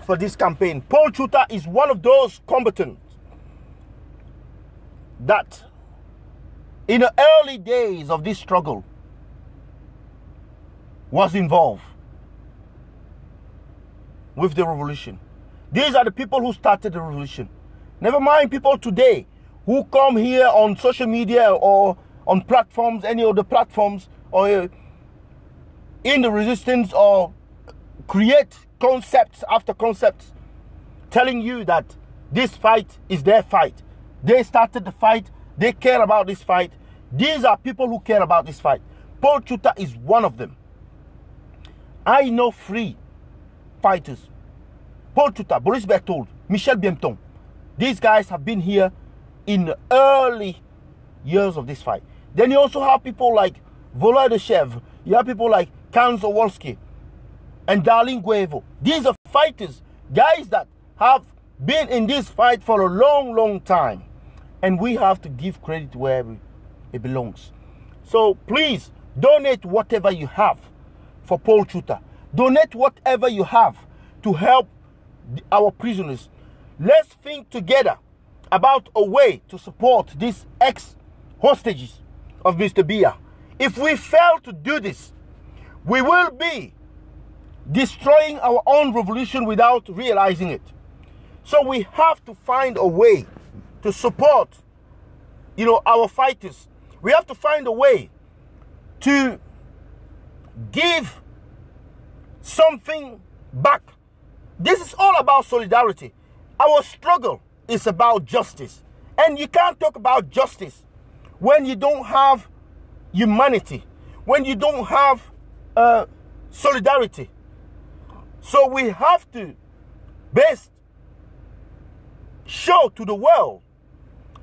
for this campaign. Paul Chouta is one of those combatants that in the early days of this struggle was involved with the revolution. These are the people who started the revolution. Never mind people today who come here on social media or on platforms, any of the platforms, or in the resistance, or create concepts after concepts telling you that this fight is their fight. They started the fight. They care about this fight. These are people who care about this fight. Paul Chouta is one of them. I know 3 fighters. Paul Chouta, Boris Berthold, Michel Biemton. These guys have been here in the early years of this fight. Then you also have people like Volodyshev. You have people like Kanzowolski and Darlene Guevo. These are fighters, guys that have been in this fight for a long, long time. And we have to give credit where it belongs. So please, donate whatever you have for Paul Chouta. Donate whatever you have to help our prisoners. Let's think together about a way to support these ex-hostages of Mr. Biya. If we fail to do this, we will be destroying our own revolution without realizing it. So we have to find a way to support, our fighters. We have to find a way to give something back. This is all about solidarity. Our struggle is about justice. And you can't talk about justice when you don't have humanity, when you don't have solidarity. So we have to best show to the world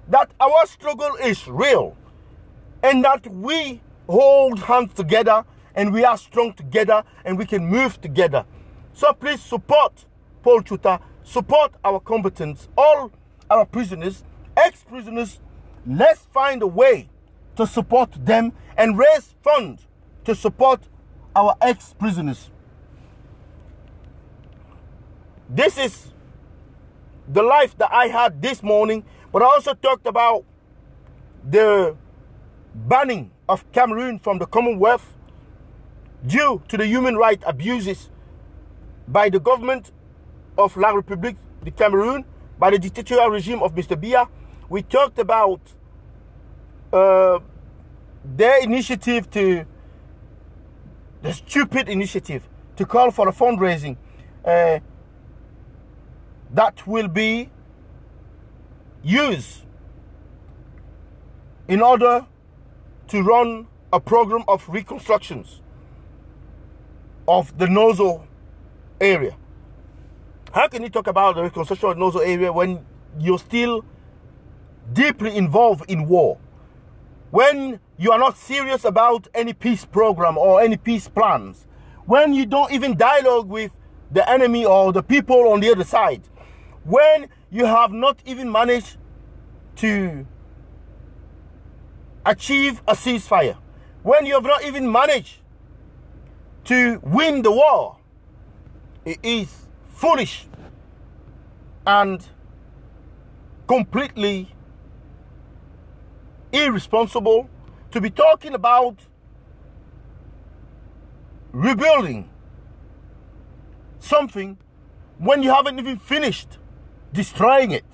that our struggle is real and that we hold hands together and we are strong together and we can move together. So please support Paul Chouta, support our combatants, all our prisoners, ex-prisoners. Let's find a way to support them and raise funds to support our ex-prisoners. This is the life that I had this morning, but I also talked about the banning of Cameroun from the Commonwealth due to the human rights abuses by the government of La République de Cameroun, by the dictatorial regime of Mr. Biya. We talked about their initiative the stupid initiative to call for a fundraising that will be used in order to run a program of reconstructions of the Nozo area. How can you talk about the reconstruction of the Nozo area when you're still deeply involved in war? When you are not serious about any peace program or any peace plans? When you don't even dialogue with the enemy or the people on the other side? When you have not even managed to achieve a ceasefire? When you have not even managed to win the war? It is foolish and completely irresponsible to be talking about rebuilding something when you haven't even finished destroying it.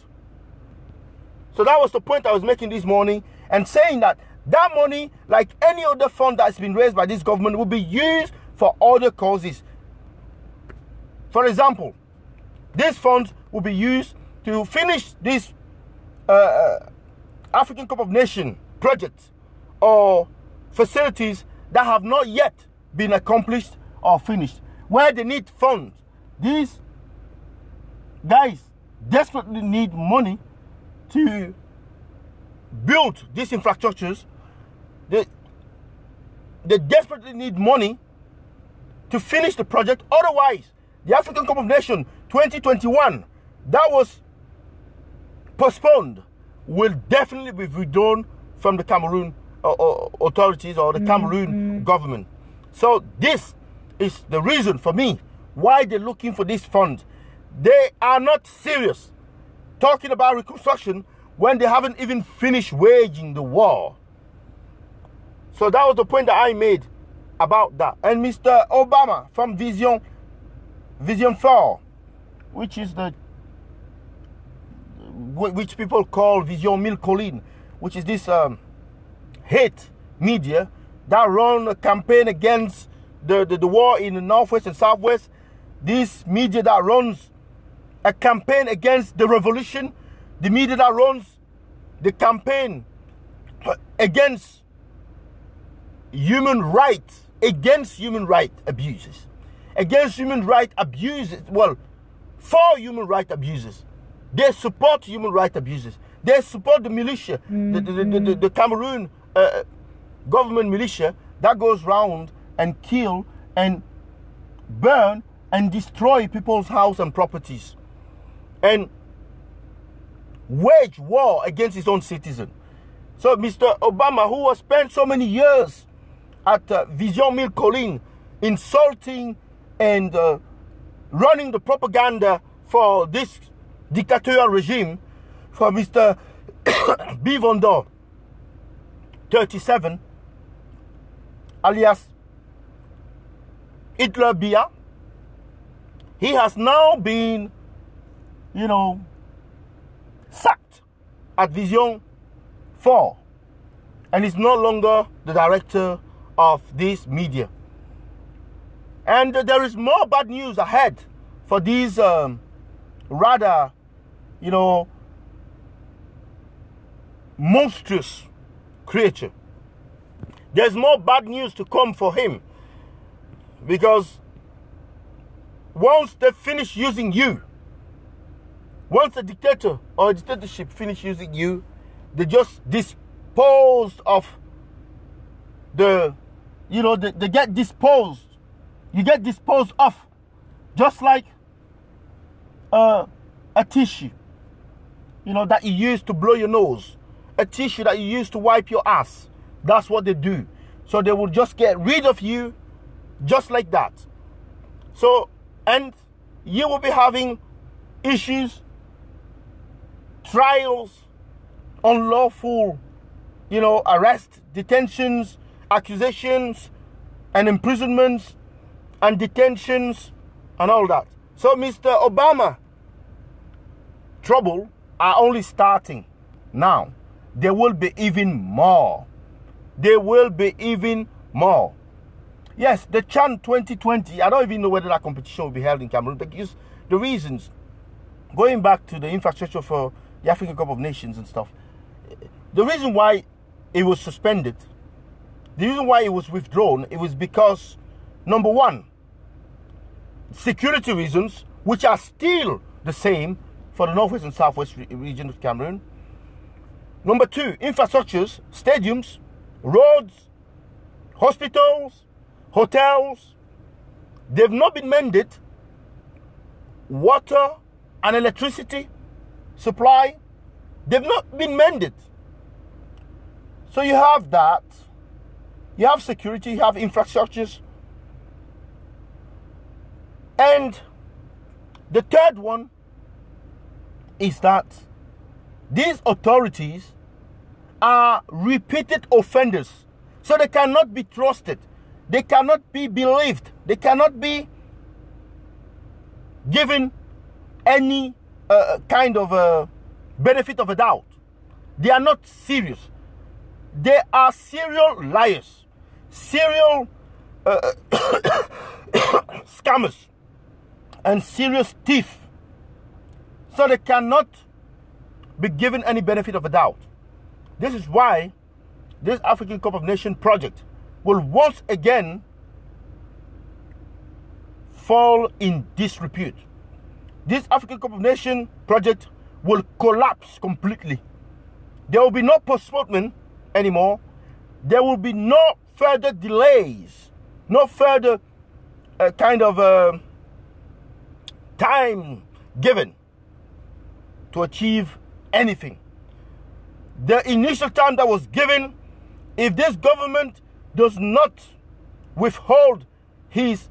So that was the point I was making this morning, and saying that that money, like any other fund that's been raised by this government, will be used for other causes. For example, these funds will be used to finish this African Cup of Nations projects or facilities that have not yet been accomplished or finished, where they need funds. These guys desperately need money to build these infrastructures. They desperately need money to finish the project. Otherwise, the African Cup of Nations 2021 that was postponed will definitely be withdrawn from the Cameroon authorities or the Cameroon government. So this is the reason for me why they're looking for this fund. They are not serious talking about reconstruction when they haven't even finished waging the war. So that was the point that I made about that. And Mr. Obama from Vision 4, which is which people call Vision 1000 Collines, which is this hate media that run a campaign against the war in the Northwest and Southwest. This media that runs a campaign against the revolution, the media that runs the campaign against human rights, against human right abuses, well, for human right abuses. They support human right abuses. They support the militia, the Cameroun government militia that goes round and kill and burn and destroy people's house and properties and wage war against his own citizen. So Mr. Obama, who has spent so many years at Vision 1000 Collines insulting and running the propaganda for this dictatorial regime, for Mr. Biya 37, alias Hitler Biya, he has now been, sacked at Vision 4 and is no longer the director of this media. And there is more bad news ahead for these rather, monstrous creature. There's more bad news to come for him, because once they finish using you, once a dictator or a dictatorship finish using you, they just dispose of they get disposed. You get disposed of just like a tissue, that you use to blow your nose, a tissue that you use to wipe your ass. That's what they do. So they will just get rid of you just like that. So, and you will be having issues, trials, unlawful, arrest, detentions, accusations, and imprisonments, and detentions, and all that. So Mr. Obama trouble are only starting now. There will be even more. There will be even more. Yes, the CHAN 2020, I don't even know whether that competition will be held in Cameroon, because the reasons, going back to the infrastructure for the African Cup of Nations and stuff, the reason why it was suspended, the reason why it was withdrawn, it was because, number one, security reasons, which are still the same for the Northwest and Southwest region of Cameroon. Number two, infrastructures, stadiums, roads, hospitals, hotels, they've not been mended. Water and electricity supply, they've not been mended. So you have that, you have security, you have infrastructures. And the third one is that these authorities are repeated offenders. So they cannot be trusted. They cannot be believed. They cannot be given any kind of benefit of a doubt. They are not serious. They are serial liars, serial scammers, and serious thief. So they cannot be given any benefit of a doubt. This is why this African Cup of Nations project will once again fall in disrepute. This African Cup of Nations project will collapse completely. There will be no postponement anymore. There will be no further delays, no further time given to achieve anything. The initial time that was given, if this government does not withhold his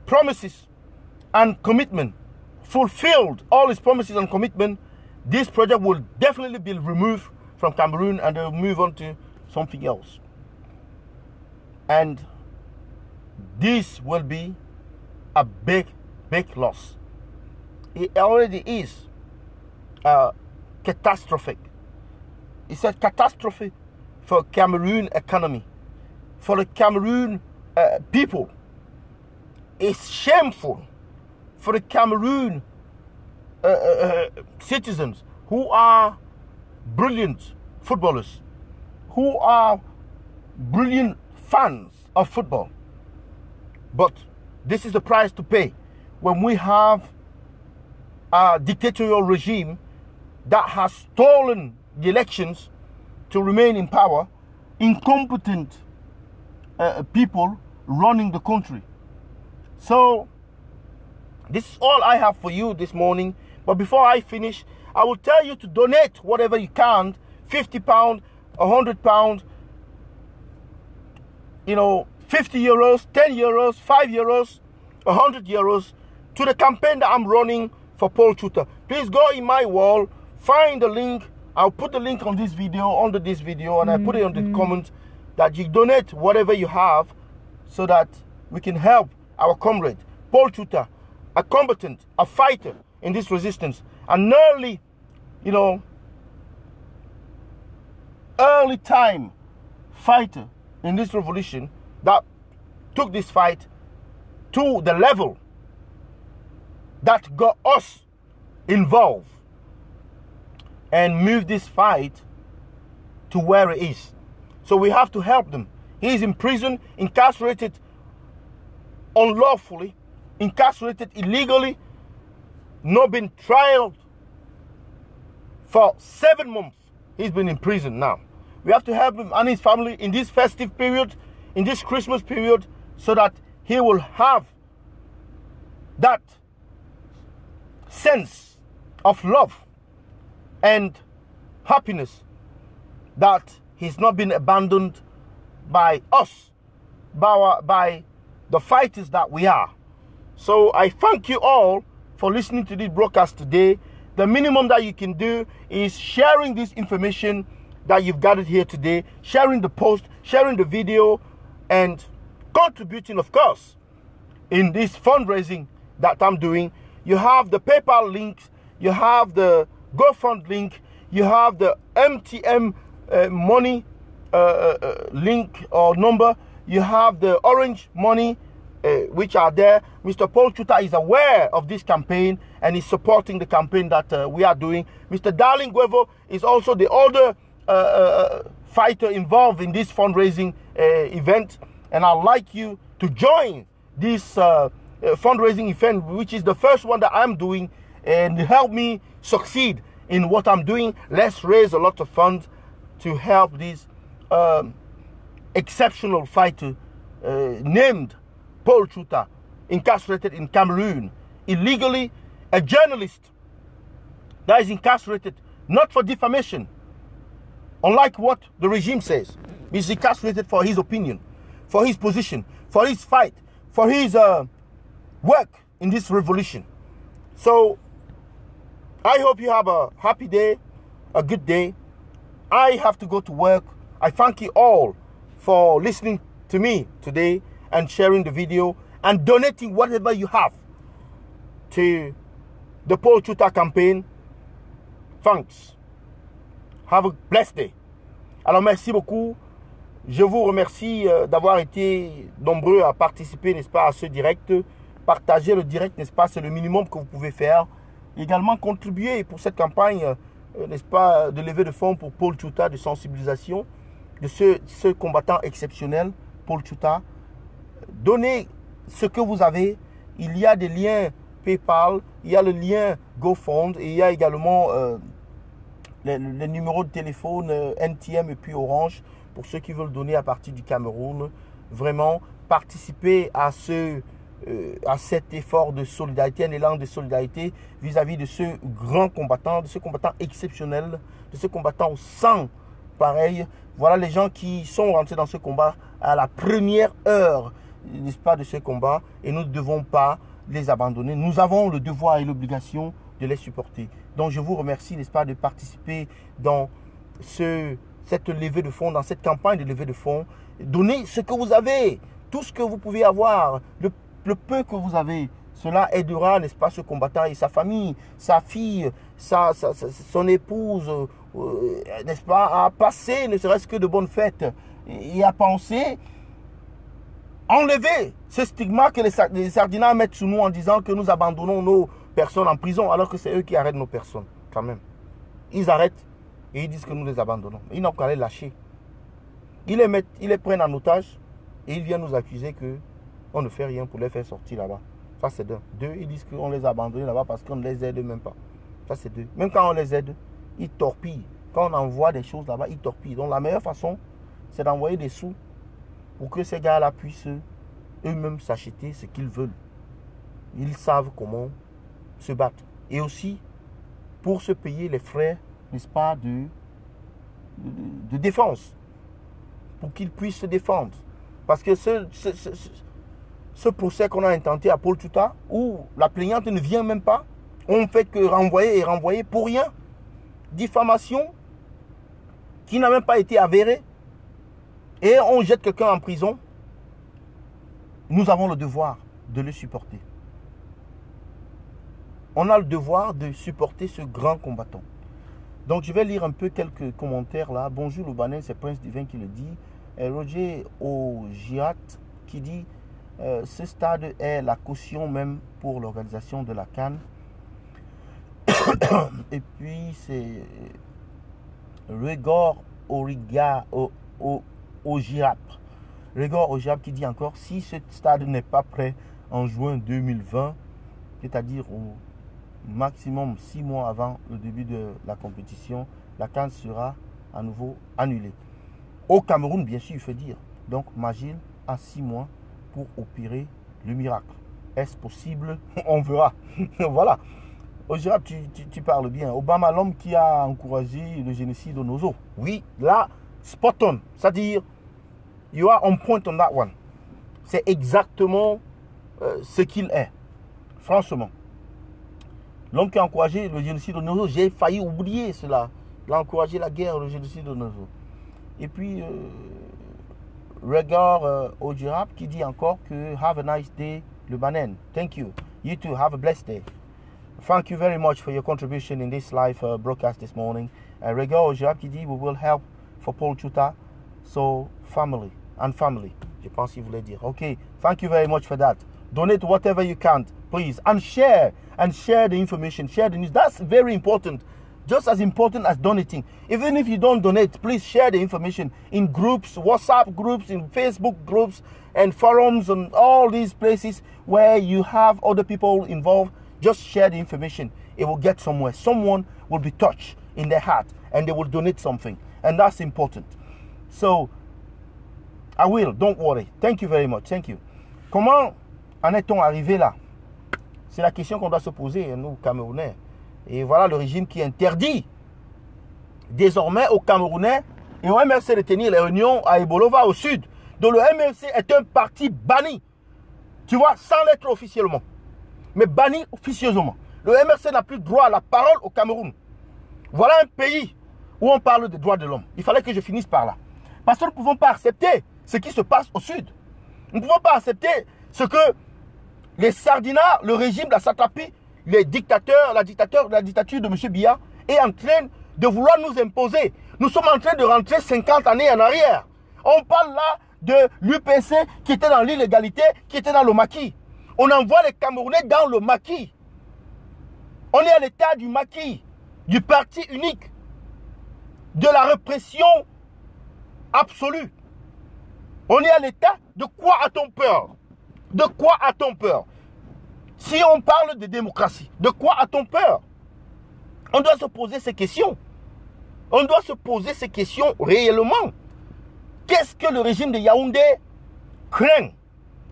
promises and commitment fulfilled all its promises and commitment, this project will definitely be removed from Cameroon and they'll move on to something else. And this will be a big, big loss. It already is catastrophic. It's a catastrophe for Cameroon economy, for the Cameroon people. It's shameful for the Cameroon citizens who are brilliant footballers, who are brilliant fans of football. But this is the price to pay when we have a dictatorial regime that has stolen the elections to remain in power, incompetent people running the country. So this is all I have for you this morning. But before I finish, I will tell you to donate whatever you can, £50, £100, 50 euros, 10 euros, 5 euros, 100 euros to the campaign that I'm running for Paul Chouta. Please go in my wall, find the link. I'll put the link on this video, under this video, and I put it on the comments that you donate whatever you have so that we can help our comrade, Paul Chouta, a combatant, a fighter in this resistance, an early time fighter in this revolution that took this fight to the level that got us involved and moved this fight to where it is. So we have to help them. He is in prison, incarcerated unlawfully, incarcerated illegally, not been trialed for 7 months. He's been in prison now. We have to help him and his family in this festive period, in this Christmas period, so that he will have that sense of love and happiness that he's not been abandoned by us, by the fighters that we are. So I thank you all for listening to this broadcast today. The minimum that you can do is sharing this information that you've gathered here today, sharing the post, sharing the video, and contributing, of course, in this fundraising that I'm doing. You have the PayPal links, you have the GoFund link, you have the MTM money link or number, you have the Orange money, which are there. Mr. Paul Chouta is aware of this campaign and is supporting the campaign that we are doing. Mr. Darling Guevo is also the older fighter involved in this fundraising event, and I'd like you to join this fundraising event, which is the first one that I'm doing, and help me succeed in what I'm doing. Let's raise a lot of funds to help this exceptional fighter named Paul Chouta, incarcerated in Cameroon illegally, a journalist that is incarcerated not for defamation, unlike what the regime says. He's incarcerated for his opinion, for his position, for his fight, for his work in this revolution. So I hope you have a happy day, a good day. I have to go to work. I thank you all for listening to me today and sharing the video and donating whatever you have to the Paul Chouta campaign. Thanks. Have a blessed day. Alors merci beaucoup. Je vous remercie d'avoir été nombreux à participer, n'est-ce pas, à ce direct. Partager le direct, n'est-ce pas, c'est le minimum que vous pouvez faire. Également contribuer pour cette campagne, n'est-ce pas, de levée de fonds pour Paul Chouta, de sensibilisation de ce combattant exceptionnel, Paul Chouta. Donnez ce que vous avez. Il y a des liens PayPal, il y a le lien GoFund et il y a également les numéros de téléphone NTM et puis Orange pour ceux qui veulent donner à partir du Cameroun. Vraiment, participer à cet effort de solidarité, un élan de solidarité vis-à-vis de ce grand combattant, de ce combattant exceptionnel, de ce combattant au sang pareil. Voilà les gens qui sont rentrés dans ce combat à la première heure, n'est-ce pas, de ce combat. Et nous ne devons pas les abandonner. Nous avons le devoir et l'obligation de les supporter. Donc je vous remercie, n'est-ce pas, de participer dans cette levée de fonds, dans cette campagne de levée de fonds. Donnez ce que vous avez, tout ce que vous pouvez avoir, le peu que vous avez. Cela aidera, n'est-ce pas, ce combattant et sa famille, sa fille, son épouse, n'est-ce pas, à passer ne serait-ce que de bonnes fêtes et à penser, enlever ce stigma que les sardinats mettent sur nous en disant que nous abandonnons nos personnes en prison, alors que c'est eux qui arrêtent nos personnes, quand même. Ils arrêtent et ils disent que nous les abandonnons. Ils n'ont qu'à les lâcher. Ils les prennent en otage et ils viennent nous accuser qu'on ne fait rien pour les faire sortir là-bas. Ça, c'est d'un. Deux, ils disent qu'on les a abandonnés là-bas parce qu'on ne les aide même pas. Ça, c'est deux. Même quand on les aide, ils torpillent. Quand on envoie des choses là-bas, ils torpillent. Donc, la meilleure façon, c'est d'envoyer des sous pour que ces gars-là puissent eux-mêmes s'acheter ce qu'ils veulent. Ils savent comment se battre. Et aussi, pour se payer les frais, n'est-ce pas, de défense. Pour qu'ils puissent se défendre. Parce que ce procès qu'on a intenté à Paul Chouta, où la plaignante ne vient même pas, on ne fait que renvoyer et renvoyer pour rien. Diffamation qui n'a même pas été avérée. Et on jette quelqu'un en prison. Nous avons le devoir de le supporter. On a le devoir de supporter ce grand combattant. Donc je vais lire un peu quelques commentaires là. Bonjour Loubanen, c'est Prince Divin qui le dit. Roger Ogiat qui dit ce stade est la caution même pour l'organisation de la CAN. Et puis c'est Régor Ogiap. Régor Ogiap qui dit encore, si ce stade n'est pas prêt en juin 2020, c'est-à-dire au maximum 6 mois avant le début de la compétition, la CAN sera à nouveau annulée. Au Cameroun, bien sûr, il faut dire. Donc, Magil a 6 mois pour opérer le miracle. Est-ce possible? On verra. Voilà. Ojirab, tu parles bien. Obama, l'homme qui a encouragé le génocide au Nozo. Oui, là, spot on. C'est-à-dire, you are on point on that one. C'est exactement ce qu'il est. Franchement. L'homme qui a encouragé le génocide au Nozo, j'ai failli oublier cela. Il a encouragé la guerre, le génocide au Nozo. Et puis, Régard Ojirab qui dit encore que have a nice day, le Banen. Thank you. You too, have a blessed day. Thank you very much for your contribution in this live broadcast this morning. Régard Ojirab qui dit we will help for Paul Chouta. So, family and family. Je pense qu'il voulait dire. Okay, thank you very much for that. Donate whatever you can, please. And share the information. Share the news. That's very important. Just as important as donating. Even if you don't donate, please share the information in groups, WhatsApp groups, in Facebook groups, and forums, and all these places where you have other people involved. Just share the information. It will get somewhere. Someone will be touched in their heart, and they will donate something. And that's important. So, I will. Don't worry. Thank you very much. Thank you. Comment en est-on arrivé là? C'est la question qu'on doit se poser, nous, Camerounais. Et voilà le régime qui interdit désormais aux Camerounais et au MRC de tenir les réunions à Ebolova au sud. Donc le MRC est un parti banni, tu vois, sans l'être officiellement, mais banni officieusement. Le MRC n'a plus droit à la parole au Cameroun. Voilà un pays où on parle des droits de l'homme. Il fallait que je finisse par là. Parce que nous ne pouvons pas accepter ce qui se passe au sud. Nous ne pouvons pas accepter ce que les sardinats, le régime de la satrapie, les dictateurs, la dictature de M. Biya est en train de vouloir nous imposer. Nous sommes en train de rentrer 50 années en arrière. On parle là de l'UPC qui était dans l'illégalité, qui était dans le maquis. On envoie les Camerounais dans le maquis. On est à l'état du maquis, du parti unique, de la répression absolue. On est à l'état de quoi a-t-on peur? De quoi a-t-on peur? Si on parle de démocratie, de quoi a-t-on peur? On doit se poser ces questions. On doit se poser ces questions réellement. Qu'est-ce que le régime de Yaoundé craint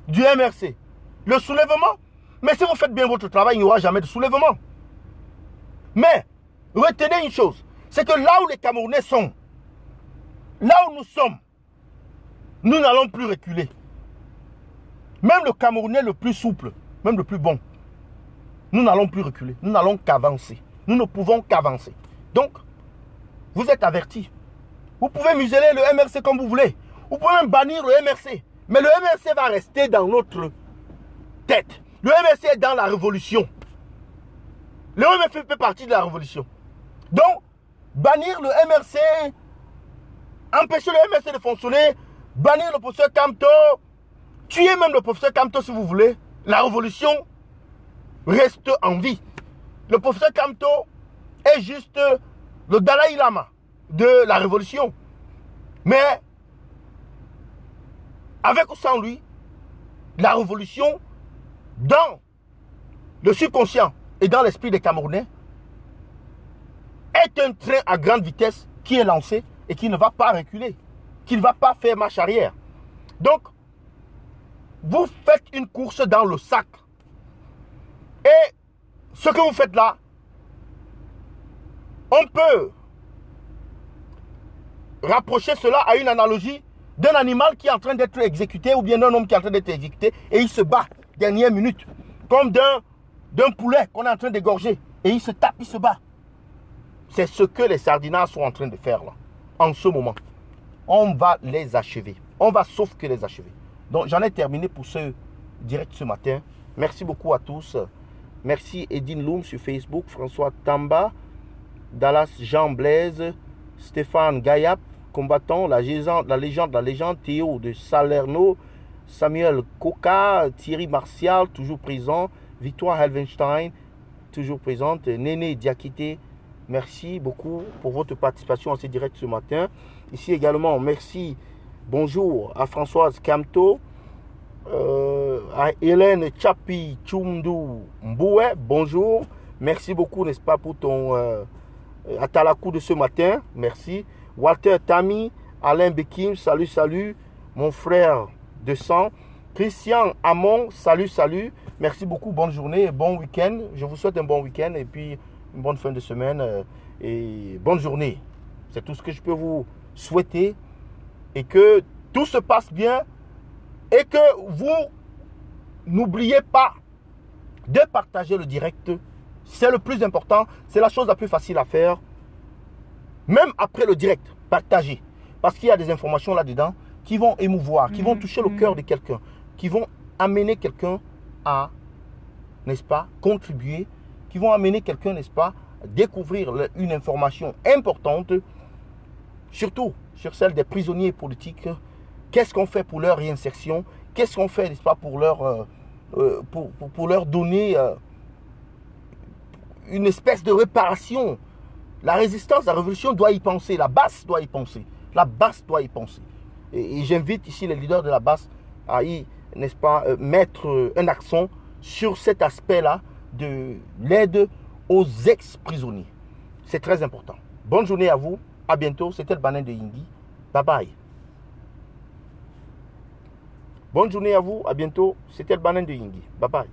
du MRC? Le soulèvement? Mais si vous faites bien votre travail, il n'y aura jamais de soulèvement. Mais, retenez une chose, c'est que là où les Camerounais sont, là où nous sommes, nous n'allons plus reculer. Même le Camerounais le plus souple, même le plus bon, Nous n'allons plus reculer. Nous n'allons qu'avancer. Nous ne pouvons qu'avancer. Donc, vous êtes avertis. Vous pouvez museler le MRC comme vous voulez. Vous pouvez même bannir le MRC. Mais le MRC va rester dans notre tête. Le MRC est dans la révolution. Le MRC fait partie de la révolution. Donc, bannir le MRC, empêcher le MRC de fonctionner, bannir le professeur Kamto, tuer même le professeur Kamto si vous voulez, la révolution reste en vie. Le professeur Kamto est juste le Dalai Lama de la révolution. Mais, avec ou sans lui, la révolution, dans le subconscient et dans l'esprit des Camerounais, est un train à grande vitesse qui est lancé et qui ne va pas reculer, qui ne va pas faire marche arrière. Donc, vous faites une course dans le sac. Et ce que vous faites là, on peut rapprocher cela à une analogie d'un animal qui est en train d'être exécuté ou bien d'un homme qui est en train d'être exécuté et il se bat dernière minute, comme d'un poulet qu'on est en train d'égorger et il se tape, il se bat. C'est ce que les sardinards sont en train de faire là, en ce moment. On va les achever. On va sauf que les achever. Donc j'en ai terminé pour ce direct ce matin. Merci beaucoup à tous. Merci Edine Loum sur Facebook, François Tamba, Dallas Jean Blaise, Stéphane Gayap, combattant, la légende, Théo de Salerno, Samuel Coca, Thierry Martial, toujours présent, Victoire Helvenstein, toujours présente, Néné Diakité. Merci beaucoup pour votre participation à ce direct ce matin. Ici également, merci, bonjour à Françoise Kamto, à Hélène Chapi Chumdu Mboué, bonjour. Merci beaucoup, n'est-ce pas, pour ton atalakou de ce matin. Merci. Walter Tami, Alain Bekim, salut, salut. Mon frère de sang. Christian Hamon, salut, salut. Merci beaucoup, bonne journée, bon week-end. Je vous souhaite un bon week-end et puis une bonne fin de semaine et bonne journée. C'est tout ce que je peux vous souhaiter et que tout se passe bien et que vous n'oubliez pas de partager le direct. C'est le plus important, c'est la chose la plus facile à faire. Même après le direct, partagez. Parce qu'il y a des informations là-dedans qui vont émouvoir, qui vont toucher le cœur de quelqu'un, qui vont amener quelqu'un à, n'est-ce pas, contribuer, qui vont amener quelqu'un, n'est-ce pas, à découvrir une information importante, surtout sur celle des prisonniers politiques. Qu'est-ce qu'on fait pour leur réinsertion? Qu'est-ce qu'on fait, n'est-ce pas, pour leur donner une espèce de réparation? La résistance, la révolution doit y penser, la basse doit y penser, la basse doit y penser. Et j'invite ici les leaders de la basse à y, n'est-ce pas, mettre un accent sur cet aspect-là de l'aide aux ex-prisonniers. C'est très important. Bonne journée à vous, à bientôt. C'était le Banin de Yingui. Bye bye. Bonne journée à vous, à bientôt. C'était le Banin de Yingui. Bye bye.